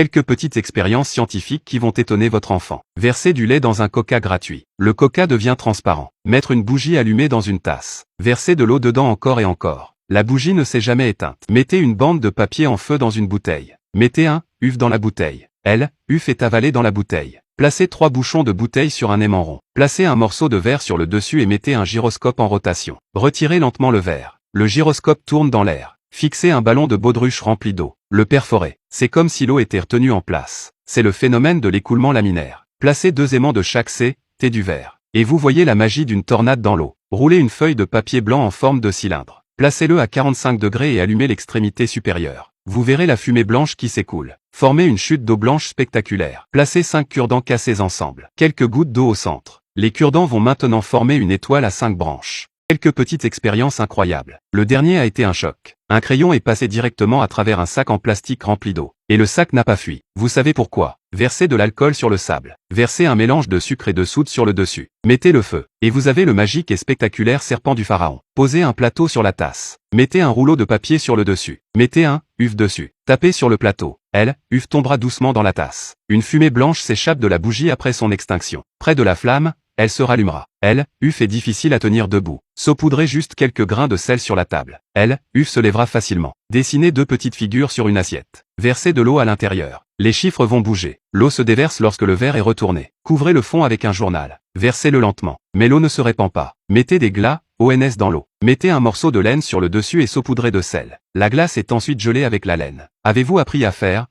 Quelques petites expériences scientifiques qui vont étonner votre enfant. Verser du lait dans un coca gratuit. Le coca devient transparent. Mettre une bougie allumée dans une tasse. Verser de l'eau dedans encore et encore. La bougie ne s'est jamais éteinte. Mettez une bande de papier en feu dans une bouteille. Mettez un uf dans la bouteille. Uf est avalé dans la bouteille. Placez 3 bouchons de bouteille sur un aimant rond. Placez un morceau de verre sur le dessus et mettez un gyroscope en rotation. Retirez lentement le verre. Le gyroscope tourne dans l'air. Fixez un ballon de baudruche rempli d'eau. Le perforez. C'est comme si l'eau était retenue en place. C'est le phénomène de l'écoulement laminaire. Placez 2 aimants de chaque T du verre. Et vous voyez la magie d'une tornade dans l'eau. Roulez une feuille de papier blanc en forme de cylindre. Placez-le à 45 degrés et allumez l'extrémité supérieure. Vous verrez la fumée blanche qui s'écoule. Formez une chute d'eau blanche spectaculaire. Placez 5 cure-dents cassés ensemble. Quelques gouttes d'eau au centre. Les cure-dents vont maintenant former une étoile à 5 branches. Quelques petites expériences incroyables. Le dernier a été un choc. Un crayon est passé directement à travers un sac en plastique rempli d'eau. Et le sac n'a pas fui. Vous savez pourquoi? Versez de l'alcool sur le sable. Versez un mélange de sucre et de soude sur le dessus. Mettez le feu. Et vous avez le magique et spectaculaire serpent du pharaon. Posez un plateau sur la tasse. Mettez un rouleau de papier sur le dessus. Mettez un uf dessus. Tapez sur le plateau. Uf tombera doucement dans la tasse. Une fumée blanche s'échappe de la bougie après son extinction. Près de la flamme, elle se rallumera. Uf est difficile à tenir debout. Saupoudrez juste quelques grains de sel sur la table. Uf se lèvera facilement. Dessinez 2 petites figures sur une assiette. Versez de l'eau à l'intérieur. Les chiffres vont bouger. L'eau se déverse lorsque le verre est retourné. Couvrez le fond avec un journal. Versez-le lentement. Mais l'eau ne se répand pas. Mettez des glas, ONS dans l'eau. Mettez un morceau de laine sur le dessus et saupoudrez de sel. La glace est ensuite gelée avec la laine. Avez-vous appris à faire